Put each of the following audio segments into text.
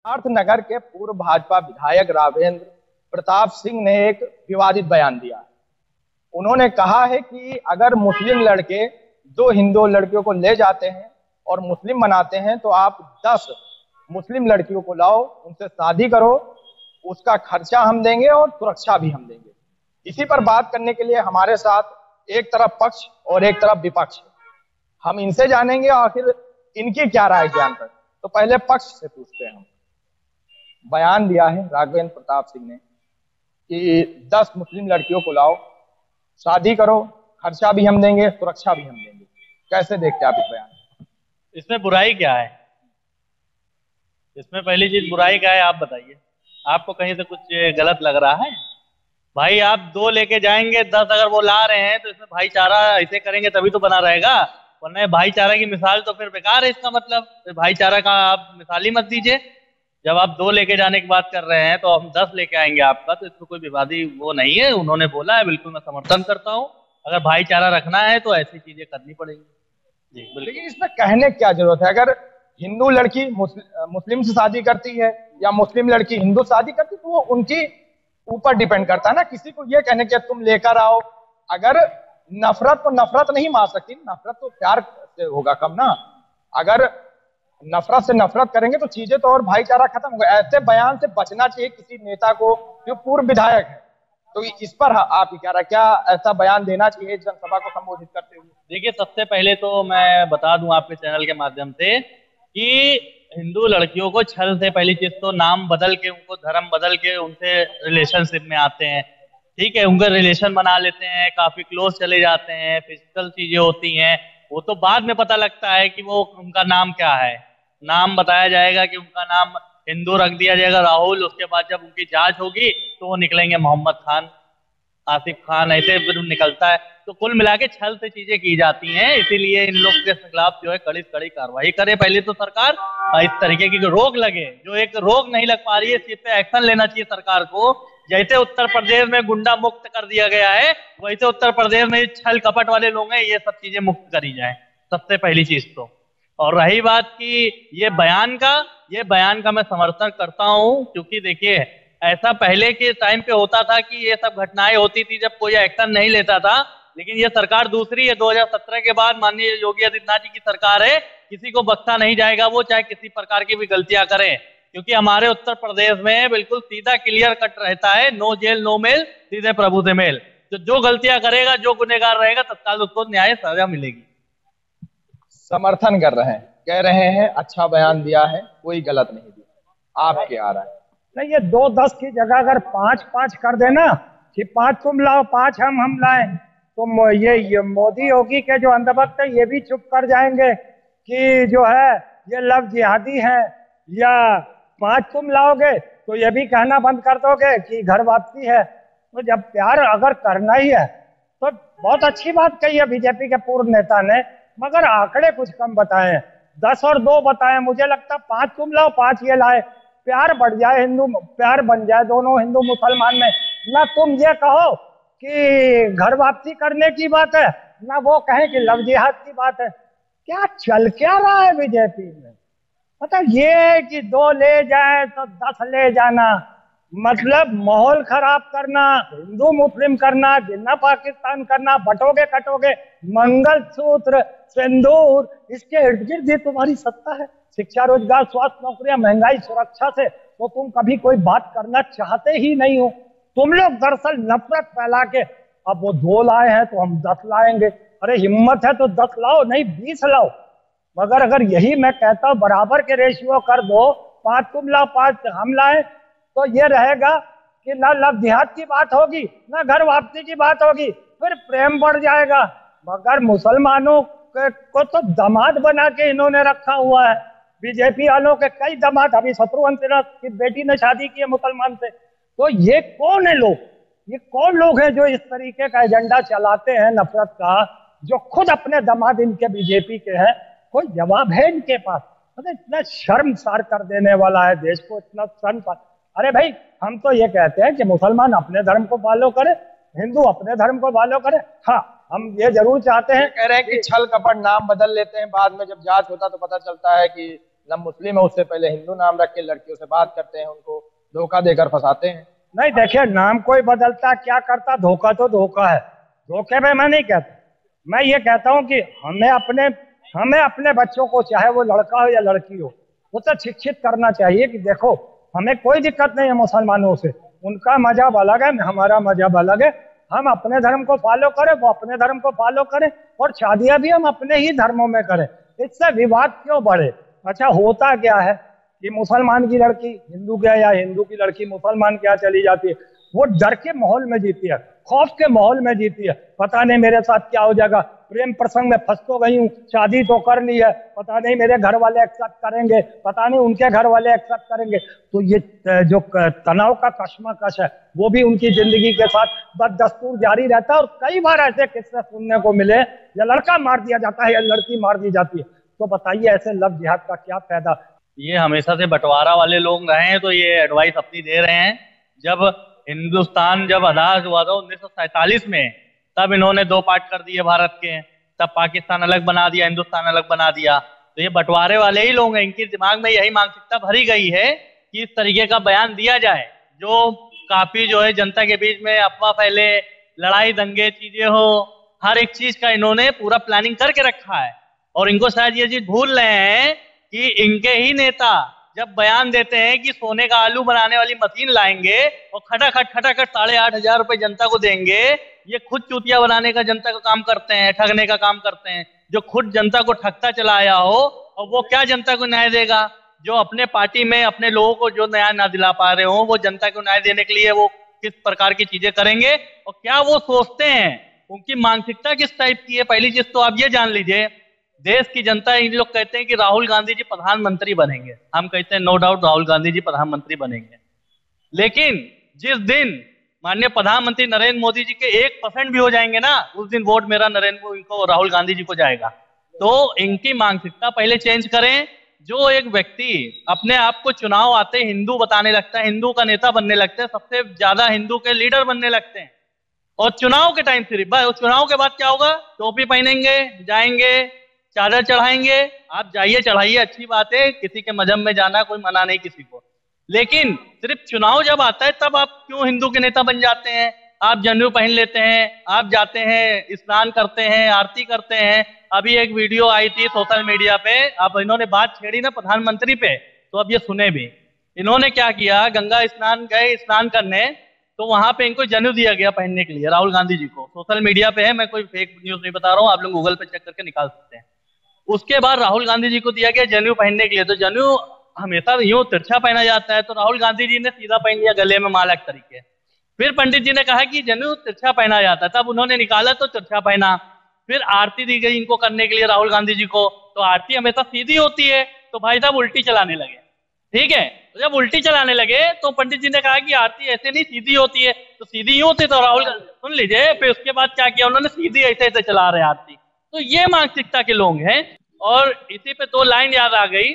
सिद्धार्थनगर के पूर्व भाजपा विधायक राघवेंद्र प्रताप सिंह ने एक विवादित बयान दिया। उन्होंने कहा है कि अगर मुस्लिम लड़के दो हिंदू लड़कियों को ले जाते हैं और मुस्लिम बनाते हैं तो आप 10 मुस्लिम लड़कियों को लाओ, उनसे शादी करो, उसका खर्चा हम देंगे और सुरक्षा भी हम देंगे। इसी पर बात करने के लिए हमारे साथ एक तरफ पक्ष और एक तरफ विपक्ष। हम इनसे जानेंगे आखिर इनकी क्या राय ज्ञान पर। तो पहले पक्ष से पूछते हैं। हम बयान दिया है राघवेंद्र प्रताप सिंह ने कि 10 मुस्लिम लड़कियों को लाओ, शादी करो, खर्चा भी हम देंगे, सुरक्षा भी हम देंगे। कैसे देखते हैं आप इस बयान? इसमें बुराई क्या है? इसमें पहली चीज बुराई क्या है आप बताइए। आपको कहीं से कुछ गलत लग रहा है? भाई आप 2 लेके जाएंगे, 10 अगर वो ला रहे हैं तो इसमें भाईचारा ऐसे करेंगे तभी तो बना रहेगा, वरना भाईचारा की मिसाल तो फिर बेकार है। इसका मतलब भाईचारा का आप मिसाल ही मत दीजिए। जब आप 2 लेके जाने की बात कर रहे हैं तो हम 10 लेके आएंगे आपका, तो इसमें कोई विवादी वो नहीं है। उन्होंने बोला है, बिल्कुल मैं समर्थन करता हूँ। अगर भाईचारा रखना है तो ऐसी चीजें करनी पड़ेगी जी। लेकिन इसमें कहने क्या जरूरत है? अगर हिंदू लड़की मुस्लिम से शादी करती है या मुस्लिम लड़की हिंदू शादी करती, तो वो उनकी ऊपर डिपेंड करता है ना। किसी को ये कहने के तुम लेकर आओ, अगर नफरत तो नफरत नहीं मार सकती, नफरत तो प्यार से होगा कम ना। अगर नफरत से नफरत करेंगे तो चीजें तो और भाईचारा खत्म होगा। ऐसे बयान से बचना चाहिए किसी नेता को जो पूर्व विधायक है। तो इस पर आप क्या रहा, क्या ऐसा बयान देना चाहिए जनसभा को संबोधित करते हुए? देखिए, सबसे पहले तो मैं बता दूं आपके चैनल के माध्यम से कि हिंदू लड़कियों को छल से पहली चीज तो नाम बदल के, उनको धर्म बदल के उनसे रिलेशनशिप में आते हैं। ठीक है, उनका रिलेशन बना लेते हैं, काफी क्लोज चले जाते हैं, फिजिकल चीजें होती हैं। वो तो बाद में पता लगता है कि वो उनका नाम क्या है। नाम बताया जाएगा कि उनका नाम हिंदू रख दिया जाएगा राहुल। उसके बाद जब उनकी जांच होगी तो वो निकलेंगे मोहम्मद खान, आसिफ खान, ऐसे निकलता है। तो कुल मिला के छल से चीजें की जाती हैं। इसीलिए इन लोग के खिलाफ जो है कड़ी से कड़ी कार्रवाई करे पहले तो सरकार। इस तरीके की रोक लगे, जो एक रोक नहीं लग पा रही है, इस चीज पे एक्शन लेना चाहिए सरकार को। जैसे उत्तर प्रदेश में गुंडा मुक्त कर दिया गया है, वैसे उत्तर प्रदेश में छल कपट वाले लोग हैं, ये सब चीजें मुक्त करी जाए, सबसे पहली चीज तो। और रही बात की ये बयान का मैं समर्थन करता हूं, क्योंकि देखिए ऐसा पहले के टाइम पे होता था कि ये सब घटनाएं होती थी जब कोई एक्शन नहीं लेता था। लेकिन ये सरकार दूसरी है, 2017 के बाद माननीय योगी आदित्यनाथ जी की सरकार है। किसी को बख्शा नहीं जाएगा, वो चाहे किसी प्रकार की भी गलतियां करें, क्योंकि हमारे उत्तर प्रदेश में बिल्कुल सीधा क्लियर कट रहता है, नो जेल नो मेल, सीधे प्रभु से मेल। तो जो गलतियां करेगा, जो गुनहगार रहेगा, तत्काल उसको न्याय सजा मिलेगी। समर्थन कर रहे हैं, कह रहे हैं अच्छा बयान दिया है, कोई गलत नहीं दिया। आप क्या आ रहा है? नहीं, ये 2-10 की जगह अगर 5-5 कर देना कि 5 तुम लाओ 5 हम लाएं, तो ये मोदी योगी के जो अंधभक्त है ये भी चुप कर जाएंगे कि जो है ये लव जिहादी है। या 5 तुम लाओगे तो ये भी कहना बंद कर दोगे कि घर वापसी है। तो जब प्यार अगर करना ही है तो बहुत अच्छी बात कही है बीजेपी के पूर्व नेता ने, मगर आंकड़े कुछ कम बताए। 10 और 2 बताए। मुझे लगता 5 तुम लाओ 5 ये लाए, प्यार बढ़ जाए, हिंदू प्यार बन जाए दोनों हिंदू मुसलमान में। ना तुम ये कहो कि घर वापसी करने की बात है, ना वो कहें कि लव जिहाद की बात है। क्या चल क्या रहा है बीजेपी में? मतलब ये कि 2 ले जाए तो 10 ले जाना, मतलब माहौल खराब करना, हिंदू मुस्लिम करना, जिन्ना पाकिस्तान करना, बटोगे कटोगे, मंगलसूत्र, सिंदूर, इसके इर्द गिर्द ही तुम्हारी सत्ता है। शिक्षा, रोजगार, स्वास्थ्य, नौकरियां, महंगाई, सुरक्षा से तो तुम कभी कोई बात करना चाहते ही नहीं हो। तुम लोग दरअसल नफरत फैला के अब वो 2 लाए हैं तो हम 10 लाएंगे। अरे हिम्मत है तो 10 लाओ, नहीं 20 लाओ। मगर अगर यही मैं कहता हूं बराबर के रेशियो कर दो, 5 तुम लाओ 5 हम लाए, तो ये रहेगा कि ना लव जिहाद की बात होगी, ना घर वापसी की बात होगी, फिर प्रेम बढ़ जाएगा। मगर मुसलमानों को तो दामाद बना के इन्होंने रखा हुआ है। बीजेपी वालों के कई दामाद, अभी शत्रुघ्न सिन्हा की बेटी ने शादी की है मुसलमान से। तो ये कौन है लोग? ये कौन लोग हैं जो इस तरीके का एजेंडा चलाते हैं नफरत का, जो खुद अपने दामाद इनके बीजेपी के हैं? कोई जवाब है इनके पास? मतलब इतना शर्मसार कर देने वाला है देश को, इतना शर्म। अरे भाई, हम तो ये कहते हैं कि मुसलमान अपने धर्म को फॉलो करे, हिंदू अपने धर्म को फॉलो करे। हाँ, हम ये जरूर चाहते हैं। कह रहे हैं कि छल कपट नाम बदल लेते हैं, बाद में जब जांच होता तो पता चलता है कि न मुस्लिम है उससे पहले हिंदू नाम रख के लड़कियों से बात करते हैं, उनको धोखा देकर फंसाते हैं। नहीं देखिए, नाम कोई बदलता क्या करता, धोखा तो धोखा है। धोखे पे मैं नहीं कहता, मैं ये कहता हूँ कि हमें अपने बच्चों को, चाहे वो लड़का हो या लड़की हो, उसे शिक्षित करना चाहिए कि देखो हमें कोई दिक्कत नहीं है मुसलमानों से, उनका मजहब अलग है, हमारा मजहब अलग है, हम अपने धर्म को फॉलो करें, वो अपने धर्म को फॉलो करें, और शादियां भी हम अपने ही धर्मों में करें। इससे विवाद क्यों बढ़े? अच्छा, होता क्या है कि मुसलमान की लड़की हिंदू के या हिंदू की लड़की मुसलमान के यहाँ चली जाती है, वो डर के माहौल में जीती है, खौफ के माहौल में जीती है, पता नहीं मेरे साथ क्या हो जाएगा, प्रेम प्रसंग में फंस तो गई हूँ, शादी तो कर ली है, पता नहीं मेरे घर वाले एक्सेप्ट करेंगे, पता नहीं उनके घर वाले एक्सेप्ट करेंगे। तो ये जो तनाव का कश्मकश है वो भी उनकी जिंदगी के साथ बददस्तूर जारी रहता है। और कई बार ऐसे किस्से सुनने को मिले, या लड़का मार दिया जाता है या लड़की मार दी जाती है। तो बताइए ऐसे लव जिहाद का क्या फायदा? ये हमेशा से बंटवारा वाले लोग रहे हैं, तो ये एडवाइस अपनी दे रहे हैं। जब हिंदुस्तान जब आजाद हुआ था 1947 में, तब इन्होंने दो पार्ट कर दिए भारत के, तब पाकिस्तान अलग बना दिया, हिंदुस्तान अलग बना दिया। तो ये बंटवारे वाले ही लोग हैं, इनके दिमाग में यही मानसिकता भरी गई है कि इस तरीके का बयान दिया जाए जो काफी जो है जनता के बीच में अफवाह फैले, लड़ाई दंगे चीजें हो, हर एक चीज का इन्होंने पूरा प्लानिंग करके रखा है। और इनको शायद ये चीज भूल रहे हैं कि इनके ही नेता जब बयान देते हैं कि सोने का आलू बनाने वाली मशीन लाएंगे और खटाखट 8,500 रुपए जनता को देंगे, ये खुद चूतिया बनाने का जनता का काम करते हैं, ठगने का काम करते हैं। जो खुद जनता को ठगता चला आया हो, और वो क्या जनता को न्याय देगा? जो अपने पार्टी में अपने लोगों को जो न्याय ना दिला पा रहे हो, वो जनता को न्याय देने के लिए वो किस प्रकार की चीजें करेंगे और क्या वो सोचते हैं, उनकी मानसिकता किस टाइप की है। पहली चीज तो आप ये जान लीजिए, देश की जनता, इन लोग कहते हैं कि राहुल गांधी जी प्रधानमंत्री बनेंगे, हम कहते हैं नो डाउट राहुल गांधी जी प्रधानमंत्री बनेंगे, लेकिन जिस दिन माननीय प्रधानमंत्री नरेंद्र मोदी जी के 1% भी हो जाएंगे ना, उस दिन वोट मेरा राहुल गांधी जी को जाएगा। तो इनकी मानसिकता पहले चेंज करें। जो एक व्यक्ति अपने आप को चुनाव आते हिंदू बताने लगता है, हिंदू का नेता बनने लगता है, सबसे ज्यादा हिंदू के लीडर बनने लगते हैं, और चुनाव के टाइम सिर्फ बस, चुनाव के बाद क्या होगा? टोपी पहनेंगे, जाएंगे, चादर चढ़ाएंगे। आप जाइए, चढ़ाइए, अच्छी बात है, किसी के मजहब में जाना कोई मना नहीं किसी को, लेकिन सिर्फ चुनाव जब आता है तब आप क्यों हिंदू के नेता बन जाते हैं? आप जनेऊ पहन लेते हैं, आप जाते हैं, स्नान करते हैं, आरती करते हैं। अभी एक वीडियो आई थी सोशल मीडिया पे, अब इन्होंने बात छेड़ी ना प्रधानमंत्री पे, तो अब ये सुने भी। इन्होंने क्या किया, गंगा स्नान गए स्नान करने, तो वहां पे इनको जनेऊ दिया गया पहनने के लिए, राहुल गांधी जी को। सोशल मीडिया पे है, मैं कोई फेक न्यूज नहीं बता रहा हूँ, आप लोग गूगल पे चेक करके निकाल सकते हैं। उसके बाद राहुल गांधी जी को दिया गया जनेऊ पहनने के लिए। तो जनेऊ हमेशा यूं तिरछा पहना जाता है, तो राहुल गांधी जी ने सीधा पहन लिया गले में माला के तरीके। फिर पंडित जी ने कहा कि जनेऊ तिरछा पहना जाता है, तब उन्होंने निकाला तो तिरछा पहना। फिर आरती दी गई इनको करने के लिए राहुल गांधी जी को, तो आरती हमेशा सीधी होती है, तो भाई साहब उल्टी चलाने लगे। ठीक है, तो जब उल्टी चलाने लगे तो पंडित जी ने कहा कि आरती ऐसे नहीं सीधी होती है, तो सीधी यूं होती, तो राहुल सुन लीजिए। फिर उसके बाद क्या किया उन्होंने, सीधी ऐसे ऐसे चला रहे आरती। तो ये मानसिकता के लोग हैं। और इसी पे 2 लाइन याद आ गई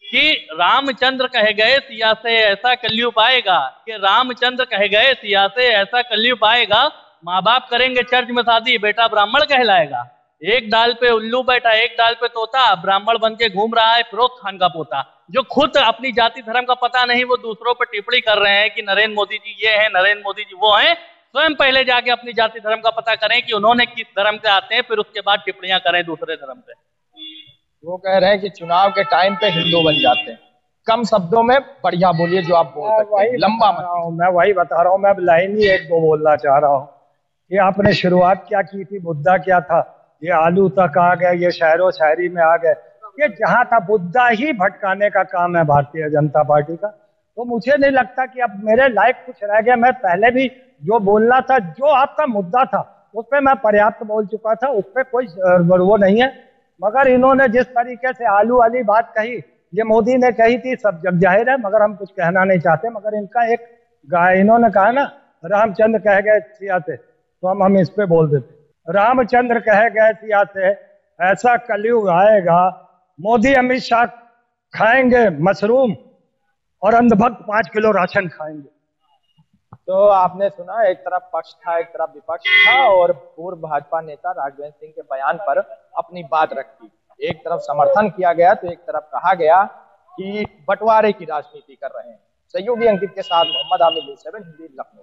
कि रामचंद्र कह गए सिया से ऐसा कलयुग आएगा, कि रामचंद्र कह गए सिया से ऐसा कलयुग आएगा, माँ बाप करेंगे चर्च में शादी, बेटा ब्राह्मण कहलाएगा। एक डाल पे उल्लू बैठा, एक डाल पे तोता, ब्राह्मण बन के घूम रहा है फिरोज खान का पोता। जो खुद अपनी जाति धर्म का पता नहीं, वो दूसरों पर टिप्पणी कर रहे हैं कि नरेंद्र मोदी जी ये है, नरेंद्र मोदी जी वो हैं। स्वयं पहले जाके अपनी जाति धर्म का पता करें कि उन्होंने किस धर्म से आते हैं, फिर उसके बाद टिप्पणियां करें दूसरे धर्म पे। वो कह रहे हैं कि चुनाव के टाइम पे हिंदू बन जाते हैं। कम शब्दों में बढ़िया बोलिए जो आप बोल सकते हैं, लंबा मत। मैं वही बता रहा हूँ, मैं अब लाइन ही 1-2 बोलना चाह रहा हूँ कि आपने शुरुआत क्या की थी, मुद्दा क्या था, ये आलू तक आ गए, ये शहरों शायरी में आ गए, ये जहां था मुद्दा ही भटकाने का काम है भारतीय जनता पार्टी का। तो मुझे नहीं लगता कि अब मेरे लायक कुछ रह गया। मैं पहले भी जो बोलना था, जो आपका मुद्दा था उस पर मैं पर्याप्त बोल चुका था, उस पर कोई वो नहीं है। मगर इन्होंने जिस तरीके से आलू वाली बात कही, ये मोदी ने कही थी, सब जग जाहिर है, मगर हम कुछ कहना नहीं चाहते। मगर इनका एक इन्होंने कहा ना, रामचंद्र कह गए सिया से, तो हम इस पे बोल देते, रामचंद्र कह गए सिया से ऐसा कलयुग आएगा, मोदी अमित शाह खाएंगे मशरूम और अंधभक्त 5 किलो राशन खाएंगे। तो आपने सुना, एक तरफ पक्ष था, एक तरफ विपक्ष था, और पूर्व भाजपा नेता राघवेंद्र सिंह के बयान पर अपनी बात रखी। एक तरफ समर्थन किया गया तो एक तरफ कहा गया कि बंटवारे की राजनीति कर रहे हैं। सहयोगी अंकित के साथ मोहम्मद आमिर, न्यूज़ 7 हिंदी, लखनऊ।